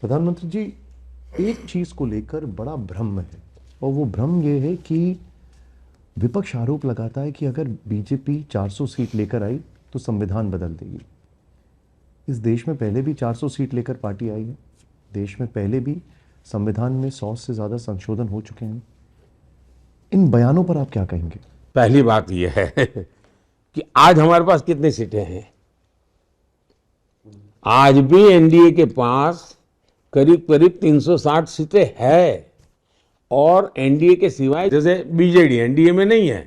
प्रधानमंत्री जी, एक चीज को लेकर बड़ा भ्रम है और वो भ्रम ये है कि विपक्ष आरोप लगाता है कि अगर बीजेपी 400 सीट लेकर आई तो संविधान बदल देगी। इस देश में पहले भी 400 सीट लेकर पार्टी आई है। देश में पहले भी संविधान में 100 से ज्यादा संशोधन हो चुके हैं। इन बयानों पर आप क्या कहेंगे? पहली बात यह है कि आज हमारे पास कितनी सीटें हैं। आज भी एनडीए के पास करीब करीब 360 सीटें हैं और एनडीए के सिवाय जैसे बीजेडी एनडीए में नहीं है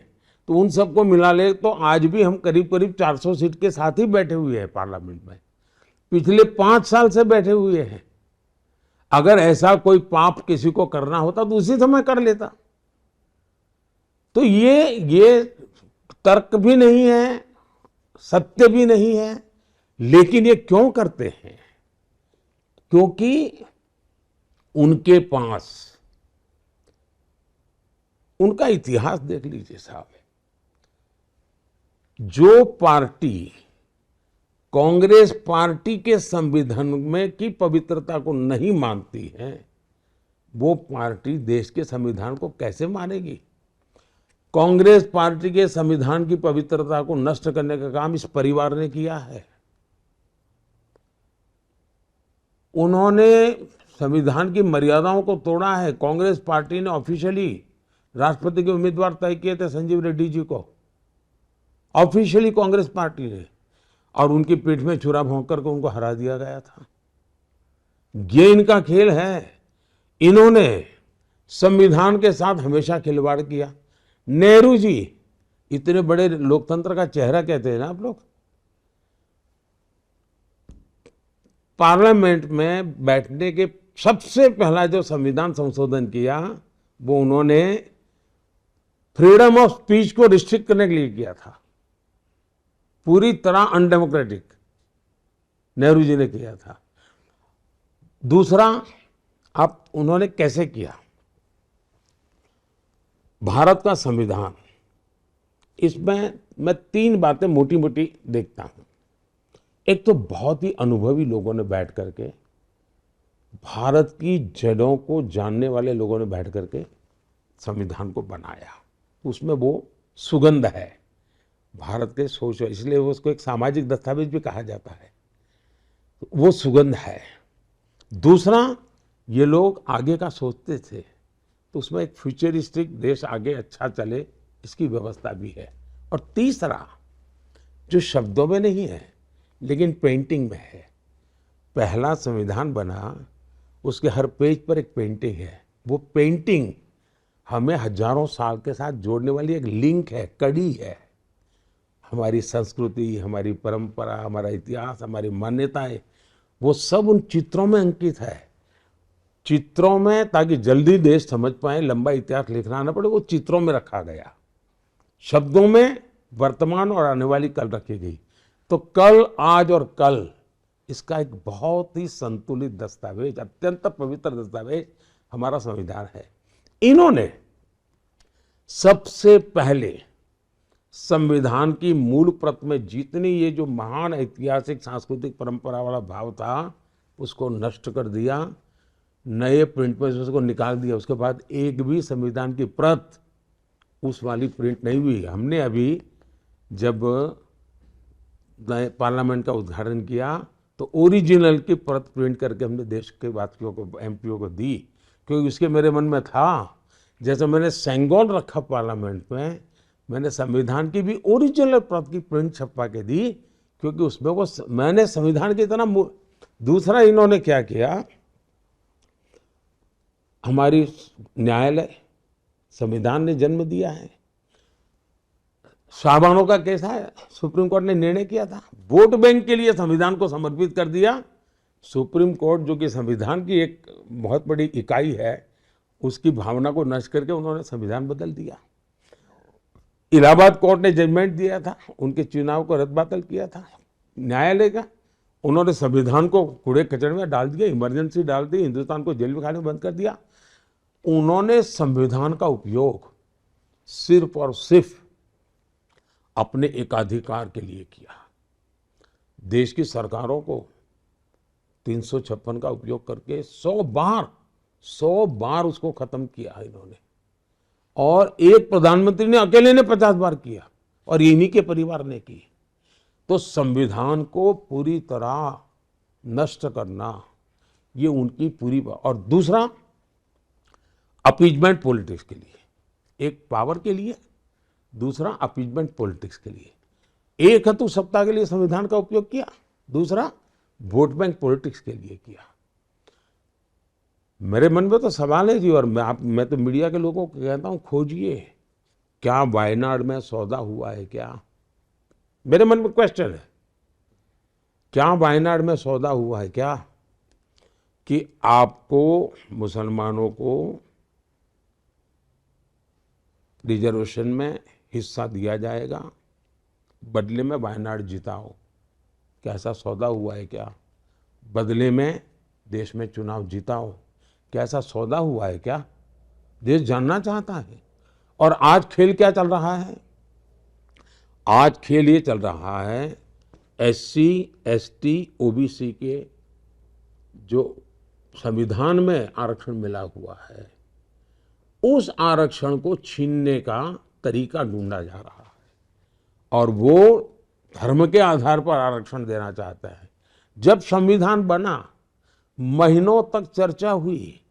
तो उन सबको मिला ले तो आज भी हम करीब करीब 400 सीट के साथ ही बैठे हुए हैं पार्लियामेंट में। पिछले 5 साल से बैठे हुए हैं। अगर ऐसा कोई पाप किसी को करना होता तो उसी समय कर लेता। तो ये तर्क भी नहीं है, सत्य भी नहीं है। लेकिन ये क्यों करते हैं? क्योंकि उनके पास उनका इतिहास देख लीजिए साहब। जो पार्टी कांग्रेस पार्टी के संविधान में की पवित्रता को नहीं मानती है वो पार्टी देश के संविधान को कैसे मानेगी? कांग्रेस पार्टी के संविधान की पवित्रता को नष्ट करने का काम इस परिवार ने किया है। उन्होंने संविधान की मर्यादाओं को तोड़ा है। कांग्रेस पार्टी ने ऑफिशियली राष्ट्रपति के उम्मीदवार तय किए थे संजीव रेड्डी जी को, ऑफिशियली कांग्रेस पार्टी ने, और उनकी पीठ में छुरा भोंक करके उनको हरा दिया गया था। ये इनका खेल है। इन्होंने संविधान के साथ हमेशा खिलवाड़ किया। नेहरू जी इतने बड़े लोकतंत्र का चेहरा कहते हैं ना आप लोग, पार्लियामेंट में बैठने के सबसे पहला जो संविधान संशोधन किया वो उन्होंने फ्रीडम ऑफ स्पीच को रिस्ट्रिक्ट करने के लिए किया था। पूरी तरह अनडेमोक्रेटिक नेहरू जी ने किया था। दूसरा, अब उन्होंने कैसे किया? भारत का संविधान, इसमें मैं 3 बातें मोटी मोटी देखता हूं। एक तो बहुत ही अनुभवी लोगों ने बैठ करके, भारत की जड़ों को जानने वाले लोगों ने बैठ करके संविधान को बनाया। उसमें वो सुगंध है भारत के सोच, इसलिए उसको एक सामाजिक दस्तावेज भी कहा जाता है। वो सुगंध है। दूसरा, ये लोग आगे का सोचते थे तो उसमें एक फ्यूचरिस्टिक देश आगे अच्छा चले इसकी व्यवस्था भी है। और तीसरा, जो शब्दों में नहीं है लेकिन पेंटिंग में है। पहला संविधान बना, उसके हर पेज पर एक पेंटिंग है। वो पेंटिंग हमें हजारों साल के साथ जोड़ने वाली एक लिंक है, कड़ी है। हमारी संस्कृति, हमारी परंपरा, हमारा इतिहास, हमारी मान्यताएं, वो सब उन चित्रों में अंकित है। चित्रों में, ताकि जल्दी देश समझ पाए, लंबा इतिहास लिखना ना पड़े, वो चित्रों में रखा गया। शब्दों में वर्तमान और आने वाली कल रखी गई। तो कल, आज और कल, इसका एक बहुत ही संतुलित दस्तावेज, अत्यंत पवित्र दस्तावेज हमारा संविधान है। इन्होंने सबसे पहले संविधान की मूल प्रत में जितनी ये जो महान ऐतिहासिक सांस्कृतिक परंपरा वाला भाव था उसको नष्ट कर दिया। नए प्रिंट में उसको निकाल दिया। उसके बाद एक भी संविधान की प्रत उस वाली प्रिंट नहीं हुई। हमने अभी जब पार्लियामेंट का उद्घाटन किया तो ओरिजिनल की प्रत प्रिंट करके हमने देश के वासियों को, एमपीओ को दी, क्योंकि उसके मेरे मन में था, जैसे मैंने सेंगोल रखा पार्लियामेंट में, मैंने संविधान की भी ओरिजिनल प्रत की प्रिंट छपवा के दी, क्योंकि उसमें वो मैंने संविधान की तरह। दूसरा, इन्होंने क्या किया, हमारी न्यायालय, संविधान ने जन्म दिया है। शाहबानो का केस है, सुप्रीम कोर्ट ने निर्णय किया था, वोट बैंक के लिए संविधान को समर्पित कर दिया। सुप्रीम कोर्ट, जो कि संविधान की एक बहुत बड़ी इकाई है, उसकी भावना को नष्ट करके उन्होंने संविधान बदल दिया। इलाहाबाद कोर्ट ने जजमेंट दिया था, उनके चुनाव को रद्द-बातल किया था न्यायालय का। उन्होंने संविधान को कूड़े कचरे में डाल दिया, इमरजेंसी डाल दी, हिंदुस्तान को जेल में खाने बंद कर दिया। उन्होंने संविधान का उपयोग सिर्फ और सिर्फ अपने एकाधिकार के लिए किया। देश की सरकारों को 356 का उपयोग करके 100 बार उसको खत्म किया है इन्होंने। और एक प्रधानमंत्री ने अकेले ने 50 बार किया और इन्हीं के परिवार ने की। तो संविधान को पूरी तरह नष्ट करना ये उनकी पूरी और दूसरा अपीजमेंट पॉलिटिक्स के लिए, एक पावर के लिए, दूसरा अपीजमेंट पॉलिटिक्स के लिए। एक है तो सत्ता के लिए संविधान का उपयोग किया, दूसरा वोट बैंक पॉलिटिक्स के लिए किया। मेरे मन में तो सवाल है जी, और मैं तो मीडिया के लोगों को कहता हूं, खोजिए क्या वायनाड में सौदा हुआ है क्या? मेरे मन में क्वेश्चन है, क्या वायनाड में सौदा हुआ है क्या कि आपको मुसलमानों को रिजर्वेशन में हिस्सा दिया जाएगा, बदले में वायनाड जिताओ? क्या ऐसा सौदा हुआ है क्या? बदले में देश में चुनाव जिताओ, क्या ऐसा सौदा हुआ है क्या? देश जानना चाहता है। और आज खेल क्या चल रहा है? आज खेल ये चल रहा है, SC, ST, OBC के जो संविधान में आरक्षण मिला हुआ है, उस आरक्षण को छीनने का तरीका ढूंढा जा रहा है। और वो धर्म के आधार पर आरक्षण देना चाहता है। जब संविधान बना, महीनों तक चर्चा हुई,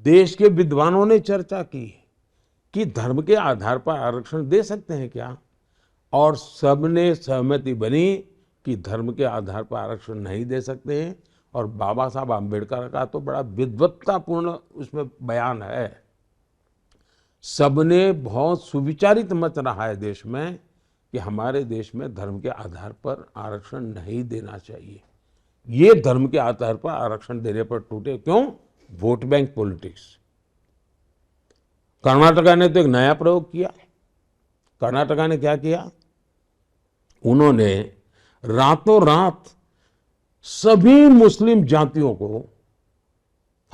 देश के विद्वानों ने चर्चा की कि धर्म के आधार पर आरक्षण दे सकते हैं क्या, और सबने सहमति बनी कि धर्म के आधार पर आरक्षण नहीं दे सकते हैं। और बाबा साहब आम्बेडकर का तो बड़ा विद्वत्तापूर्ण उसमें बयान है। सबने बहुत सुविचारित मत रहा है देश में कि हमारे देश में धर्म के आधार पर आरक्षण नहीं देना चाहिए। ये धर्म के आधार पर आरक्षण देने पर टूटे, क्यों? Vote bank politics. कर्नाटका ने तो एक नया प्रयोग किया। कर्नाटका ने क्या किया? उन्होंने रातों रात सभी मुस्लिम जातियों को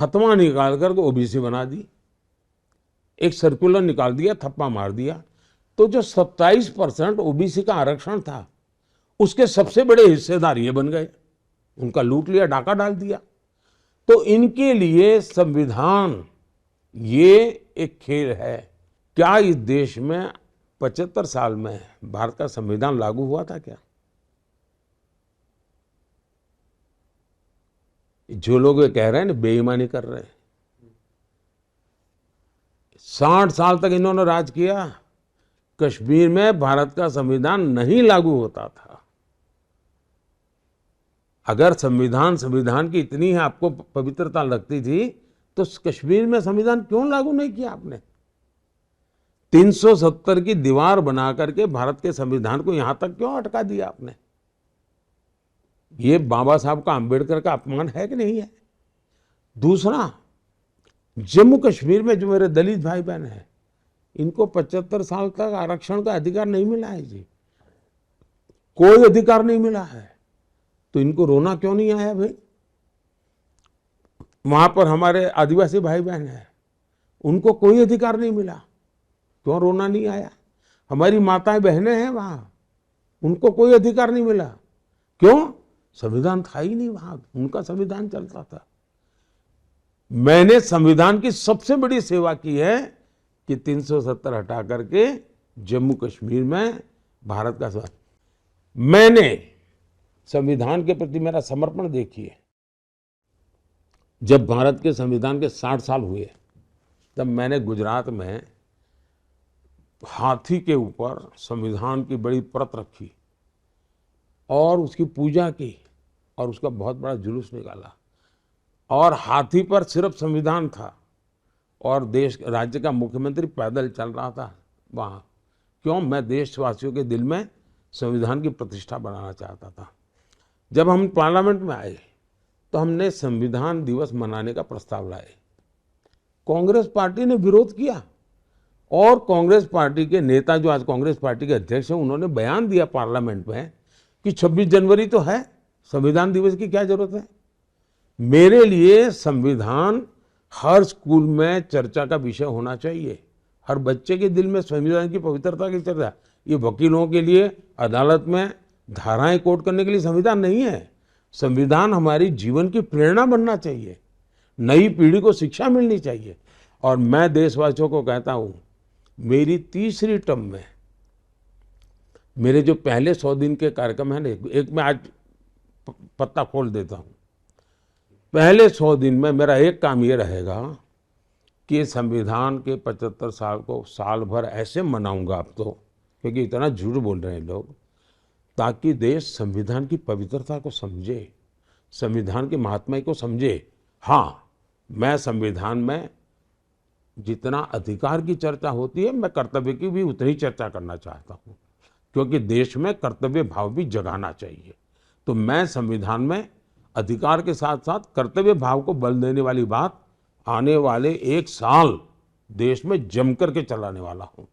फतवा निकाल कर OBC बना दी, एक सर्कुलर निकाल दिया, थप्पा मार दिया। तो जो 27% OBC का आरक्षण था, उसके सबसे बड़े हिस्सेदार ये बन गए, उनका लूट लिया, डाका डाल दिया। तो इनके लिए संविधान ये एक खेल है। क्या इस देश में 75 साल में भारत का संविधान लागू हुआ था क्या? जो लोग ये कह रहे हैं ना, बेईमानी कर रहे हैं। 60 साल तक इन्होंने राज किया, कश्मीर में भारत का संविधान नहीं लागू होता था। अगर संविधान की इतनी है आपको पवित्रता लगती थी, तो कश्मीर में संविधान क्यों लागू नहीं किया आपने? 370 की दीवार बना करके भारत के संविधान को यहां तक क्यों अटका दिया आपने? ये बाबा साहब का, आम्बेडकर का अपमान है कि नहीं है? दूसरा, जम्मू कश्मीर में जो मेरे दलित भाई बहन हैं, इनको 75 साल तक आरक्षण का अधिकार नहीं मिला है जी, कोई अधिकार नहीं मिला है। तो इनको रोना क्यों नहीं आया भाई? वहां पर हमारे आदिवासी भाई बहन हैं, उनको कोई अधिकार नहीं मिला, क्यों रोना नहीं आया? हमारी माताएं बहनें हैं वहां, उनको कोई अधिकार नहीं मिला, क्यों? संविधान था ही नहीं वहां, उनका संविधान चलता था। मैंने संविधान की सबसे बड़ी सेवा की है कि 370 हटा करके जम्मू कश्मीर में भारत का मैंने संविधान के प्रति मेरा समर्पण देखिए। जब भारत के संविधान के 60 साल हुए, तब मैंने गुजरात में हाथी के ऊपर संविधान की बड़ी परत रखी और उसकी पूजा की और उसका बहुत बड़ा जुलूस निकाला। और हाथी पर सिर्फ संविधान था और देश राज्य का मुख्यमंत्री पैदल चल रहा था वहाँ। क्यों? मैं देशवासियों के दिल में संविधान की प्रतिष्ठा बनाना चाहता था। जब हम पार्लियामेंट में आए तो हमने संविधान दिवस मनाने का प्रस्ताव लाए। कांग्रेस पार्टी ने विरोध किया और कांग्रेस पार्टी के नेता, जो आज कांग्रेस पार्टी के अध्यक्ष हैं, उन्होंने बयान दिया पार्लियामेंट में कि 26 जनवरी तो है, संविधान दिवस की क्या जरूरत है। मेरे लिए संविधान हर स्कूल में चर्चा का विषय होना चाहिए, हर बच्चे के दिल में संविधान की पवित्रता की चर्चा। ये वकीलों के लिए अदालत में धाराएं कोट करने के लिए संविधान नहीं है। संविधान हमारी जीवन की प्रेरणा बनना चाहिए, नई पीढ़ी को शिक्षा मिलनी चाहिए। और मैं देशवासियों को कहता हूं, मेरी तीसरी टर्म में मेरे जो पहले 100 दिन के कार्यक्रम है ना, एक मैं आज पत्ता खोल देता हूं। पहले 100 दिन में मेरा एक काम ये रहेगा कि संविधान के 75 साल को साल भर ऐसे मनाऊंगा अब तो, क्योंकि इतना झूठ बोल रहे हैं लोग, ताकि देश संविधान की पवित्रता को समझे, संविधान के महात्मा को समझे। हाँ, मैं संविधान में जितना अधिकार की चर्चा होती है, मैं कर्तव्य की भी उतनी चर्चा करना चाहता हूँ, क्योंकि देश में कर्तव्य भाव भी जगाना चाहिए। तो मैं संविधान में अधिकार के साथ साथ कर्तव्य भाव को बल देने वाली बात आने वाले 1 साल देश में जम करके चलाने वाला हूँ।